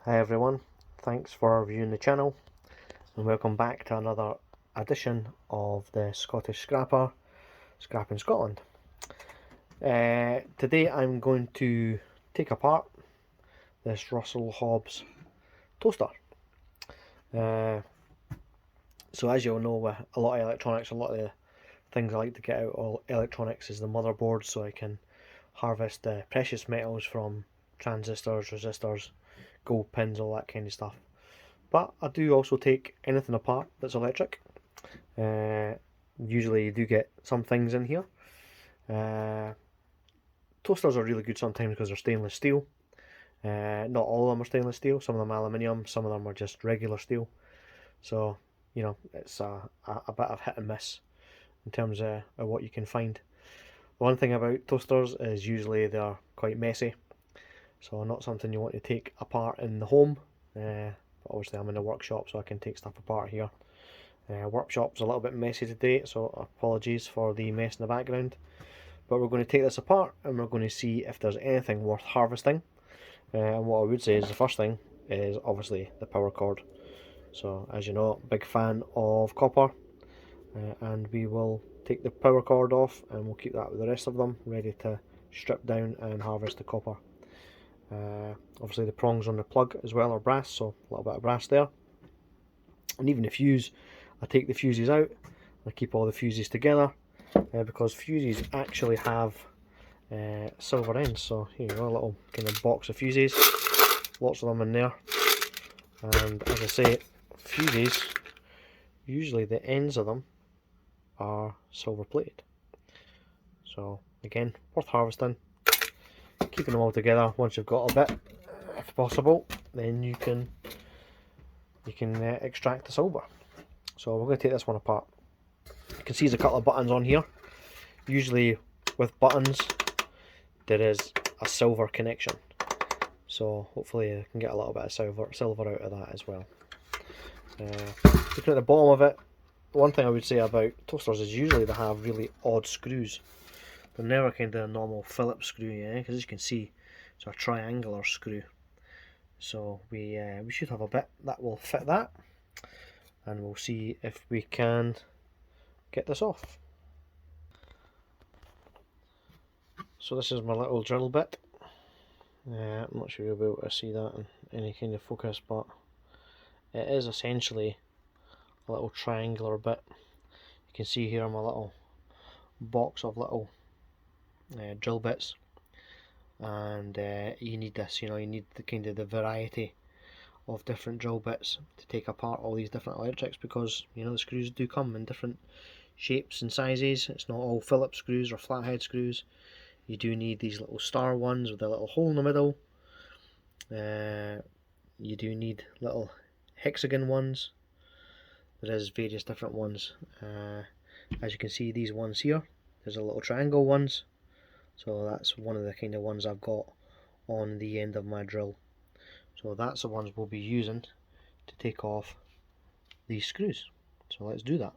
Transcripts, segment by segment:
Hi everyone, thanks for viewing the channel and welcome back to another edition of the Scottish Scrapper, Scrapping Scotland. Today I'm going to take apart this Russell Hobbs toaster. So as you'll know, with a lot of electronics, a lot of the things I like to get out of electronics is the motherboard, so I can harvest the precious metals from transistors, resistors, gold pins, all that kind of stuff. But I do also take anything apart that's electric. Usually you do get some things in here. Toasters are really good sometimes because they're stainless steel. Not all of them are stainless steel, some of them are aluminium, some of them are just regular steel. So, you know, it's a bit of hit and miss in terms of what you can find. One thing about toasters is usually they're quite messy, so not something you want to take apart in the home. But obviously I'm in the workshop, so I can take stuff apart here. Workshop's a little bit messy today, so apologies for the mess in the background. But we're going to take this apart and we're going to see if there's anything worth harvesting. And what I would say is the first thing is obviously the power cord. So as you know, big fan of copper, and we will take the power cord off and we'll keep that with the rest of them ready to strip down and harvest the copper. Obviously the prongs on the plug as well are brass, so a little bit of brass there. And even the fuse, I take the fuses out, I keep all the fuses together, because fuses actually have silver ends. So here you go, a little kind of box of fuses, lots of them in there. And as I say, fuses, usually the ends of them are silver plated. So again, worth harvesting. Keeping them all together. Once you've got a bit, if possible, then you can extract the silver. So we're going to take this one apart. You can see there's a couple of buttons on here. Usually with buttons there is a silver connection, so hopefully you can get a little bit of silver out of that as well. Looking at the bottom of it, one thing I would say about toasters is usually they have really odd screws. They're never kind of a normal Phillips screw, yeah, because as you can see it's a triangular screw. So we should have a bit that will fit that, and we'll see if we can get this off. So this is my little drill bit. I'm not sure you'll be able to see that in any kind of focus, but it is essentially a little triangular bit. You can see here my little box of little drill bits, and you need this, you know, you need the kind of the variety of different drill bits to take apart all these different electrics, because you know the screws do come in different shapes and sizes. It's not all Phillips screws or flathead screws. You do need these little star ones with a little hole in the middle. You do need little hexagon ones. There is various different ones. As you can see, these ones here, there's a little triangle ones. So that's one of the kind of ones I've got on the end of my drill. So that's the ones we'll be using to take off these screws. So let's do that.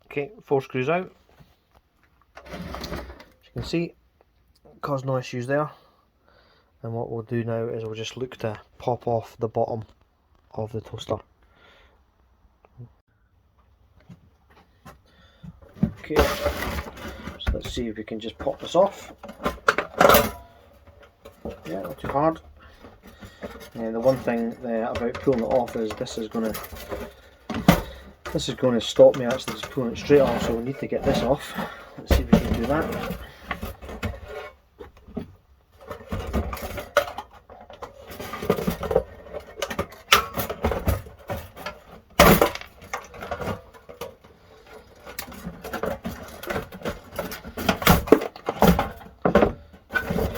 Okay, 4 screws out. As you can see, caused no issues there. And what we'll do now is we'll just look to pop off the bottom of the toaster. Okay, so let's see if we can just pop this off. Yeah, not too hard. The one thing about pulling it off is this is going to stop me actually just pulling it straight off, so we need to get this off. Let's see if we can do that.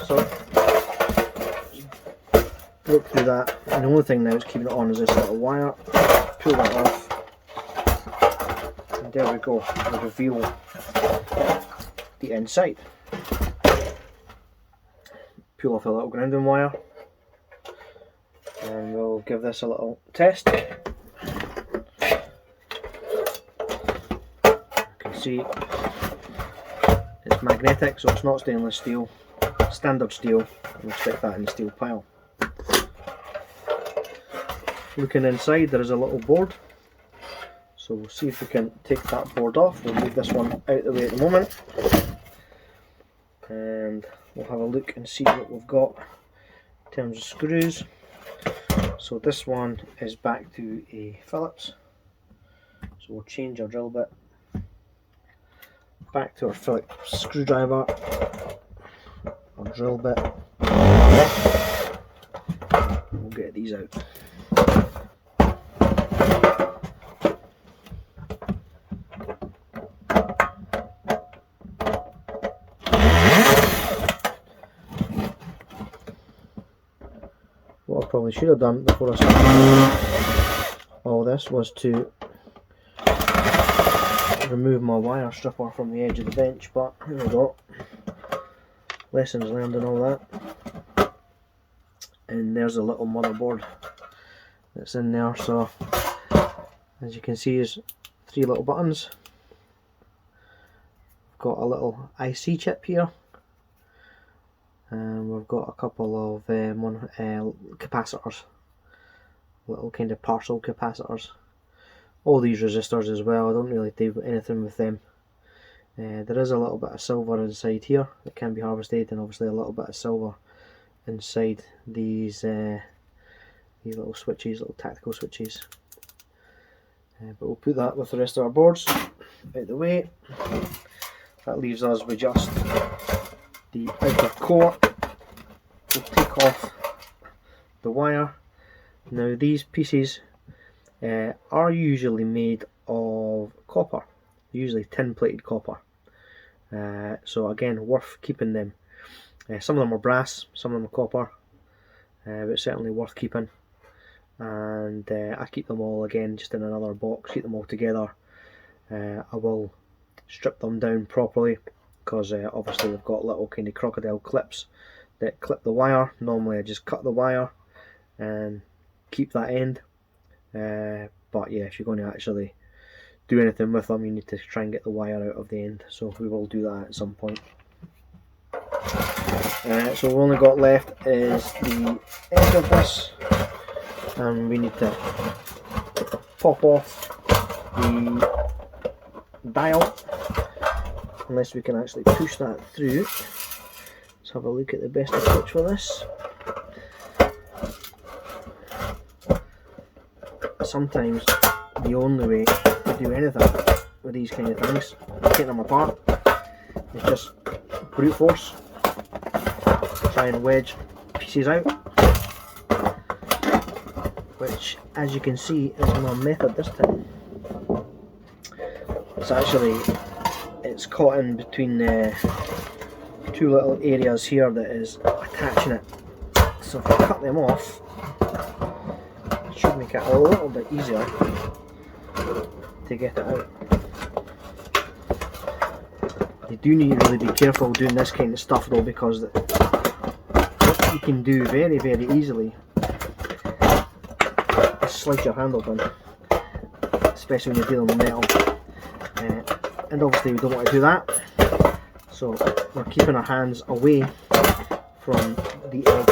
So look through that, and the only thing now is keeping it on is this little wire. Pull that off, and there we go. We'll reveal the inside. Pull off a little grounding wire, and we'll give this a little test. You can see it's magnetic, so it's not stainless steel. standard steel, and we'll stick that in the steel pile. Looking inside, there is a little board, so we'll see if we can take that board off. We'll move this one out of the way at the moment, and we'll have a look and see what we've got in terms of screws. So this one is back to a Phillips, so we'll change our drill bit back to our Phillips screwdriver, our drill bit. We'll get these out. What I probably should have done before I started all this was to remove my wire stripper from the edge of the bench, but here we go. Lessons learned and all that. And there's a little motherboard that's in there, so as you can see there's 3 little buttons. We've got a little IC chip here, and we've got a couple of capacitors, little kind of parcel capacitors. All these resistors as well, I don't really do anything with them. There is a little bit of silver inside here that can be harvested, and obviously a little bit of silver inside these little switches, little tactical switches. But we'll put that with the rest of our boards out the way. That leaves us with just the outer core. We'll take off the wire. Now these pieces are usually made of copper, usually tin plated copper, so again worth keeping them. Some of them are brass, some of them are copper, but certainly worth keeping. And I keep them all again just in another box, keep them all together. I will strip them down properly, because obviously they've got little kind of crocodile clips that clip the wire. Normally I just cut the wire and keep that end. But yeah, if you're going to actually do anything with them, you need to try and get the wire out of the end, so we will do that at some point. So we've only got left is the end of this, and we need to pop off the dial, unless we can actually push that through. Let's have a look at the best approach for this. Sometimes the only way to do anything with these kind of things, taking them apart, is just brute force. Try and wedge pieces out, which, as you can see, is my method this time. It's caught in between 2 little areas here that is attaching it. So if I cut them off, should make it a little bit easier to get it out. You do need to really be careful doing this kind of stuff though, because what you can do very, very easily is slice your hand open, especially when you're dealing with metal. And obviously we don't want to do that, so we're keeping our hands away from the edge,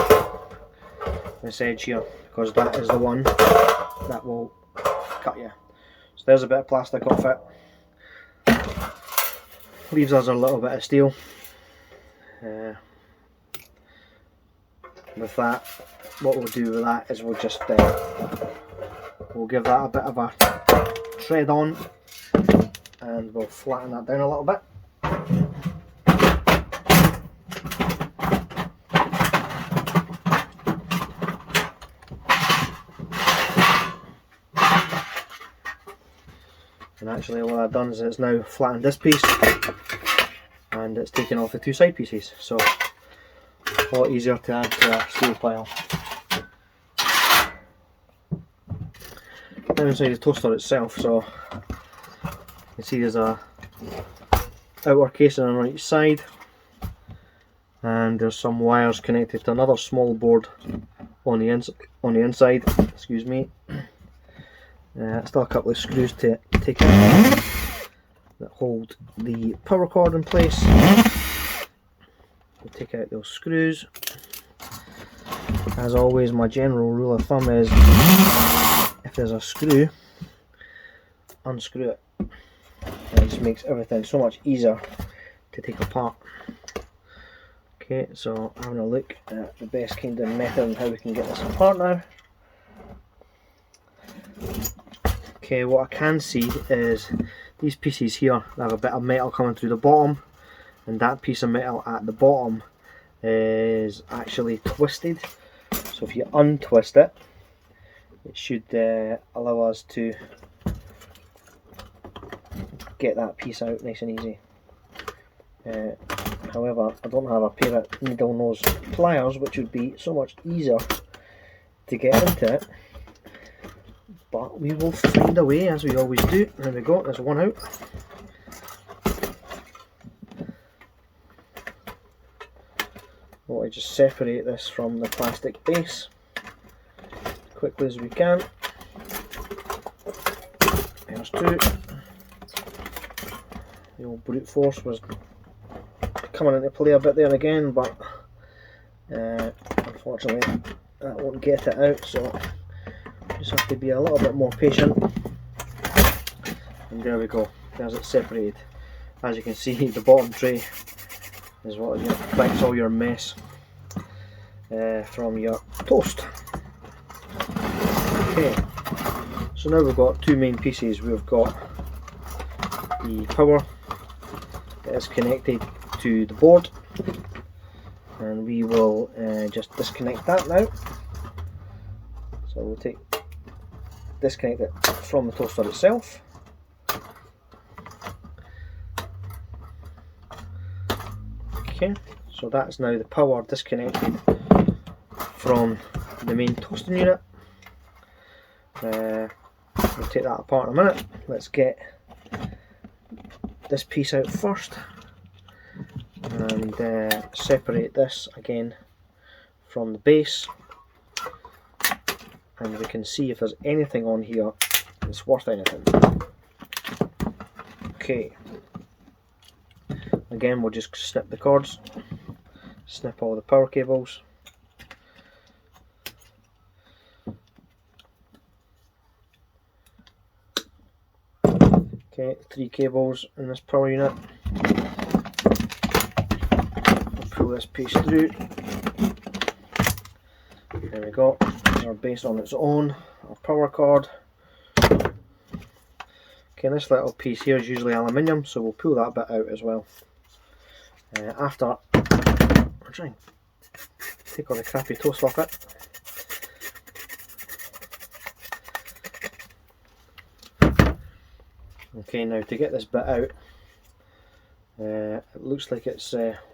this edge here, because that is the one that will cut you. So there's a bit of plastic off it. Leaves us a little bit of steel. With that, what we'll do with that is we'll just we'll give that a bit of a tread on, and we'll flatten that down a little bit. And actually what I've done is it's now flattened this piece, and it's taken off the 2 side pieces, so a lot easier to add to our steel pile. Now inside the toaster itself, so you can see there's a outer casing on each side, and there's some wires connected to another small board on the inside. Excuse me. Still a couple of screws to take out that hold the power cord in place. we'll take out those screws. As always, my general rule of thumb is if there's a screw, unscrew it. It just makes everything so much easier to take apart. Okay, so having a look at the best kind of method and how we can get this apart now. Okay, what I can see is these pieces here have a bit of metal coming through the bottom, and that piece of metal at the bottom is actually twisted. So if you untwist it, it should allow us to get that piece out nice and easy. However, I don't have a pair of needle nose pliers, which would be so much easier to get into it, but we will find a way, as we always do. There we go, there's one out. We'll just separate this from the plastic base as quickly as we can. There's two. The old brute force was coming into play a bit there again, but unfortunately that won't get it out, so just have to be a little bit more patient. And there we go, there's it separated. As you can see, the bottom tray is what collects all your mess from your toast. Okay, so now we've got two main pieces. We've got the power that is connected to the board, and we will just disconnect that now. So we'll disconnect it from the toaster itself. Okay, so that's now the power disconnected from the main toasting unit. We'll take that apart in a minute. Let's get this piece out first and separate this again from the base, and we can see if there's anything on here that's worth anything. Okay, again we'll just snip the cords, snip all the power cables. Okay, 3 cables in this power unit. We'll pull this piece through. There we go. There's our base on its own, our power cord. Okay, this little piece here is usually aluminium, so we'll pull that bit out as well. After we're trying to take all the crappy toast off it. Okay, now to get this bit out, it looks like it's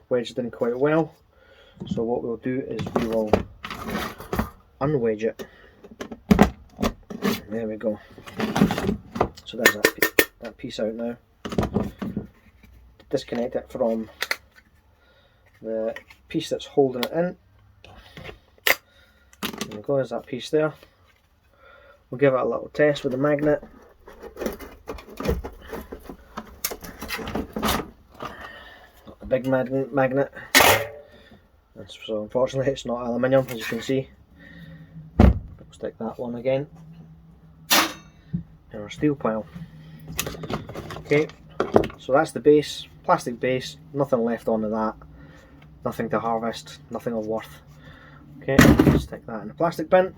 wedged in quite well, so what we'll do is we will unwedge it. There we go. So there's that piece out now. Disconnect it from the piece that's holding it in. There we go, there's that piece there. We'll give it a little test with the magnet. Big magnet. So unfortunately it's not aluminium, as you can see. We'll stick that one again in our steel pile. Okay, so that's the base, plastic base, nothing left onto that, nothing to harvest, nothing of worth. Okay, stick that in the plastic bin,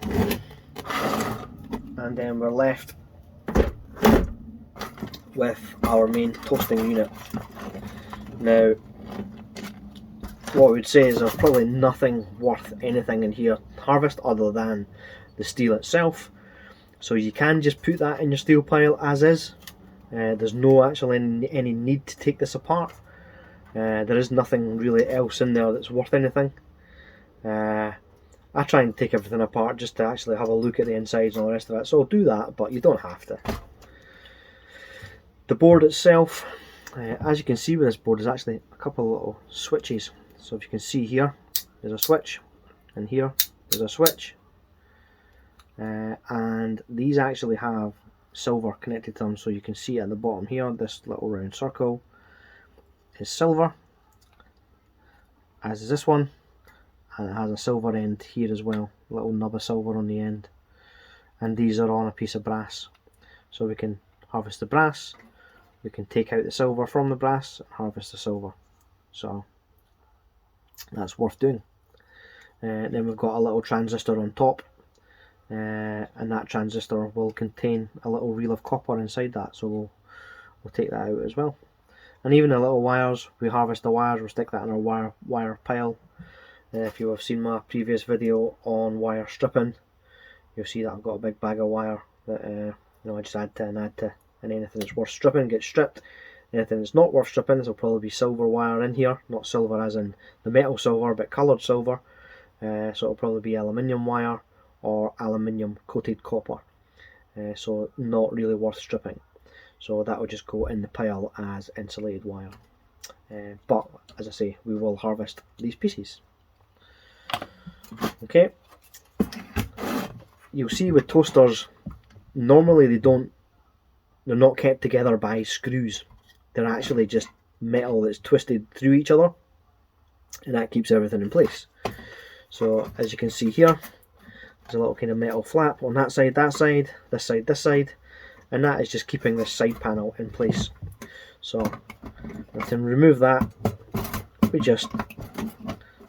and then we're left with our main toasting unit. Now, what I would say is there's probably nothing worth anything in here to harvest other than the steel itself, so you can just put that in your steel pile as is. There's no actually any need to take this apart. There is nothing really else in there that's worth anything. I try and take everything apart just to actually have a look at the insides and all the rest of it, so do that, but you don't have to. The board itself, as you can see with this board, there's actually a couple of little switches. So if you can see here, there's a switch, and here there's a switch, and these actually have silver connected to them, so you can see at the bottom here, this little round circle is silver, as is this one, and it has a silver end here as well, a little nub of silver on the end, and these are on a piece of brass, so we can harvest the brass, we can take out the silver from the brass and harvest the silver, so that's worth doing. Then we've got a little transistor on top, and that transistor will contain a little reel of copper inside that, so we'll take that out as well. And even the little wires, we harvest the wires, we'll stick that in our wire pile. If you have seen my previous video on wire stripping, you'll see that I've got a big bag of wire that I just add to and add to, and anything that's worth stripping gets stripped. Anything that's not worth stripping, there'll probably be silver wire in here, not silver as in the metal silver, but coloured silver. So it'll probably be aluminium wire or aluminium coated copper, so not really worth stripping. So that will just go in the pile as insulated wire. But as I say, we will harvest these pieces. Okay. You'll see with toasters, normally they're not kept together by screws. They're actually just metal that's twisted through each other, and that keeps everything in place. So as you can see here, there's a little kind of metal flap on that side, this side, and that is just keeping this side panel in place. So to remove that, we just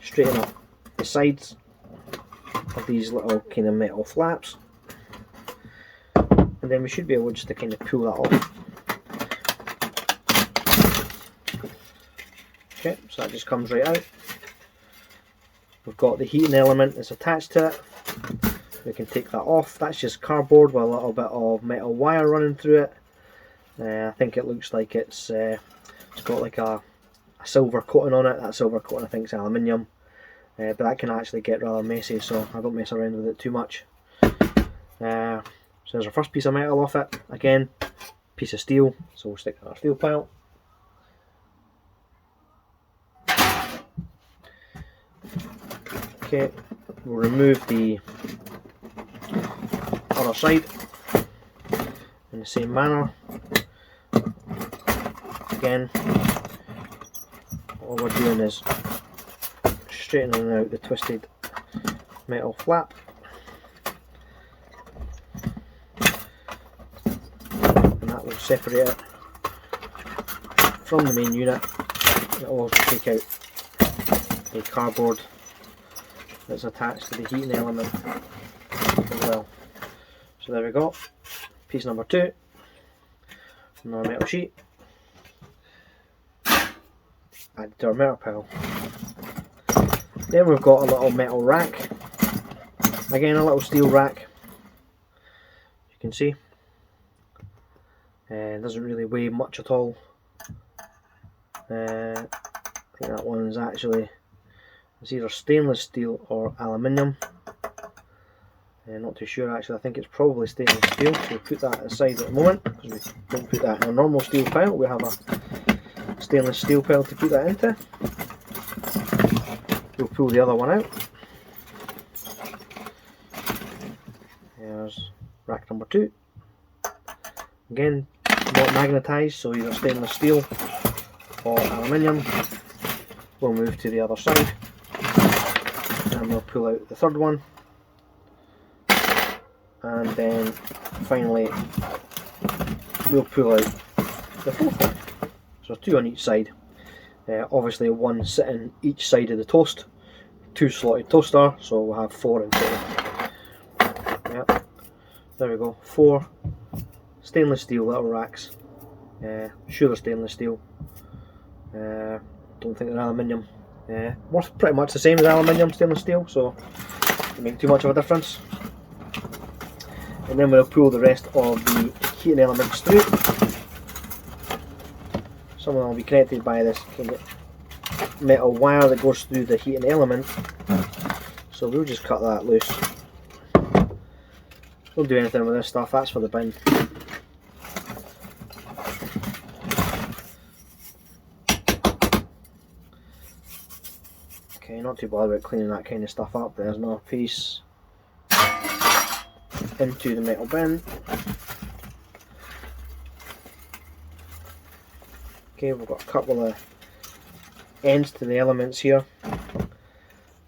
straighten up the sides of these little kind of metal flaps, and then we should be able just to kind of pull that off. Okay, so that just comes right out. We've got the heating element that's attached to it. We can take that off. That's just cardboard with a little bit of metal wire running through it. I think it looks like it's got like a silver coating on it. That silver coating I think is aluminium, but that can actually get rather messy, so I don't mess around with it too much. So there's our first piece of metal off it. Again, piece of steel, so we'll stick it in our steel pile. Okay, we'll remove the other side in the same manner. Again, all we're doing is straightening out the twisted metal flap. And that will separate it from the main unit. It will also take out the cardboard that's attached to the heating element as well. So there we go, piece number 2, another metal sheet, added to our metal pile. Then we've got a little metal rack, again a little steel rack, you can see, it doesn't really weigh much at all. I think that one is actually, it's either stainless steel or aluminium. Not too sure actually, I think it's probably stainless steel, so we'll put that aside at the moment, because we don't put that in a normal steel pile, we have a stainless steel pile to put that into. We'll pull the other one out. There's rack number 2. Again, not magnetised, so either stainless steel or aluminium. We'll move to the other side, and we'll pull out the third one, and then finally we'll pull out the fourth one. So 2 on each side. Obviously one sitting each side of the toast, 2 slotted toaster, so we'll have 4 in total. Yep. There we go, 4 stainless steel little racks. Sure they're stainless steel. Don't think they're aluminium. Worth pretty much the same as aluminium, stainless steel, so doesn't make too much of a difference. And then we'll pull the rest of the heating elements through. Some of them will be connected by this kind of metal wire that goes through the heating element, so we'll just cut that loose. Don't do anything with this stuff, that's for the bin. Okay, not too bothered about cleaning that kind of stuff up. There's another piece into the metal bin. Okay, we've got a couple of ends to the elements here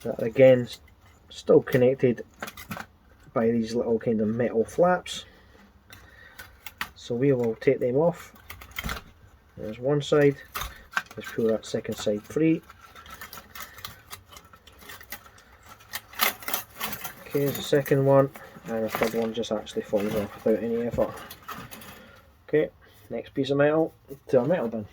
that are again still connected by these little kind of metal flaps. So we will take them off. There's one side. Let's pull that second side free. Okay, there's the second one, and the third one just actually falls off without any effort. Okay, next piece of metal to our metal bin.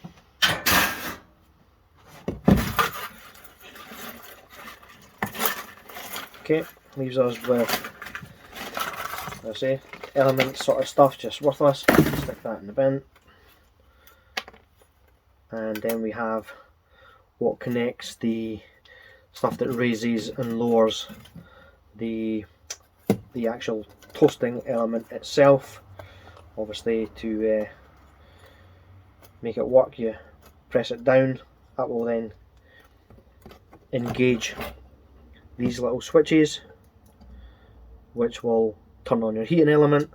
Okay, leaves us with, as I say, elements sort of stuff, just worthless. Stick that in the bin. And then we have what connects the stuff that raises and lowers the actual toasting element itself. Obviously, to make it work, you press it down. That will then engage these little switches, which will turn on your heating element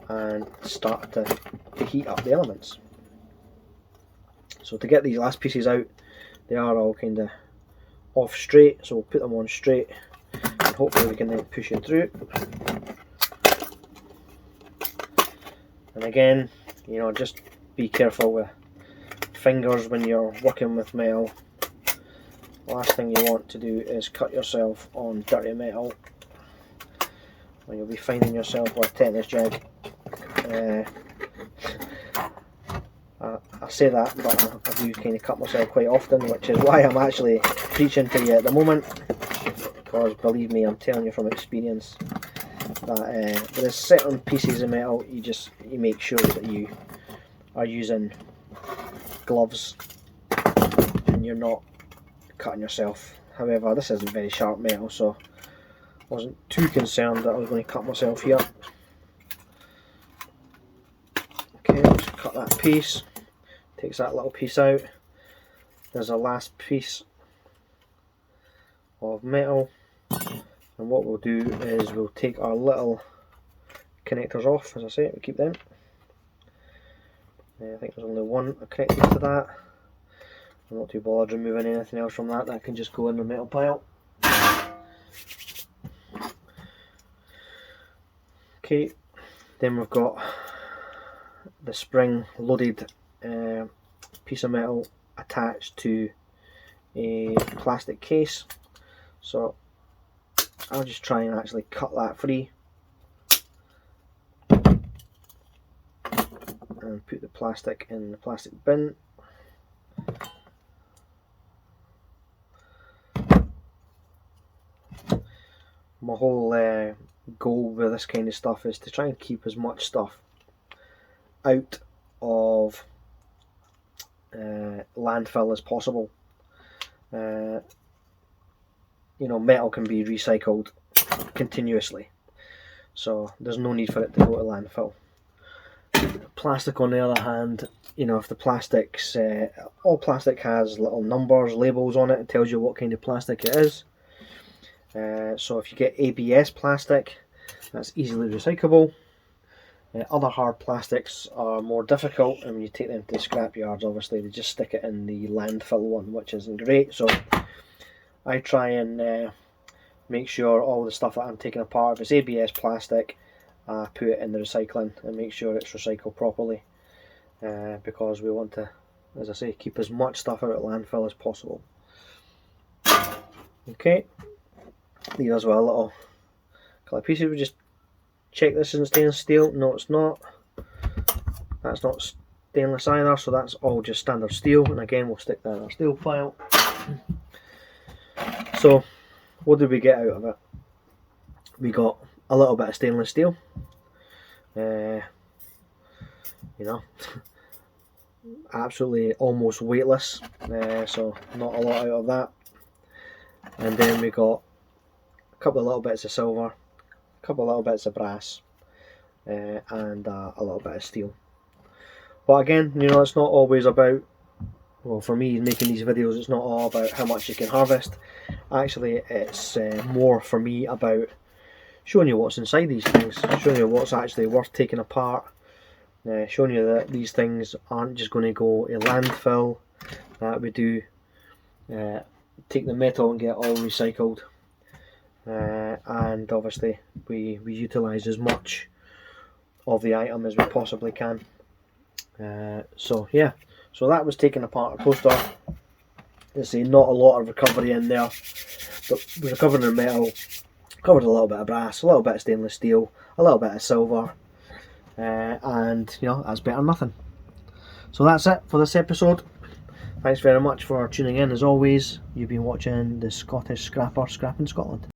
and start to heat up the elements. So to get these last pieces out, they are all kind of off straight, so we'll put them on straight and hopefully we can then push it through. And again, you know, just be careful with fingers when you're working with metal. Last thing you want to do is cut yourself on dirty metal, when you'll be finding yourself with a tetanus jig. I say that, but I do kind of cut myself quite often, which is why I'm actually preaching to you at the moment, because believe me, I'm telling you from experience that there is certain pieces of metal you make sure that you are using gloves and you're not cutting yourself. However, this isn't very sharp metal, so I wasn't too concerned that I was going to cut myself here. Okay, let's cut that piece. Takes that little piece out. There's a last piece of metal, and what we'll do is we'll take our little connectors off. As I say, we keep them. I think there's only one connected to that. I'm not too bothered removing anything else from that. That can just go in the metal pile. Okay, then we've got the spring loaded piece of metal attached to a plastic case. So I'll just try and actually cut that free and put the plastic in the plastic bin. My whole goal with this kind of stuff is to try and keep as much stuff out of landfill as possible. You know, metal can be recycled continuously, so there's no need for it to go to landfill. Plastic, on the other hand, you know, if the plastic's all plastic has little numbers, labels on it, it tells you what kind of plastic it is. So if you get ABS plastic, that's easily recyclable. Other hard plastics are more difficult, and when you take them to the scrap yards, obviously they just stick it in the landfill one, which isn't great. So I try and make sure all the stuff that I'm taking apart, if it's ABS plastic, I put it in the recycling and make sure it's recycled properly, because we want to, as I say, keep as much stuff out of landfill as possible. Okay, leave us with a little couple of pieces. We just check this isn't stainless steel. No, it's not. That's not stainless either, so that's all just standard steel. And again, we'll stick that in our steel pile. So, what did we get out of it? We got a little bit of stainless steel. You know, absolutely almost weightless. So not a lot out of that. And then we got a couple of little bits of silver, a couple of little bits of brass, and a little bit of steel. But again, you know, it's not always about, well, for me making these videos, it's not all about how much you can harvest. Actually, it's more for me about showing you what's inside these things, showing you what's actually worth taking apart, showing you that these things aren't just going to go in landfill, that we do take the metal and get all recycled, and obviously we utilise as much of the item as we possibly can. So yeah, so that was taking apart a toaster. Let's say not a lot of recovery in there, but we recovered the metal, covered a little bit of brass, a little bit of stainless steel, a little bit of silver, and you know, that's better than nothing. So that's it for this episode. Thanks very much for tuning in. As always, you've been watching the Scottish Scrapper, Scrapping Scotland.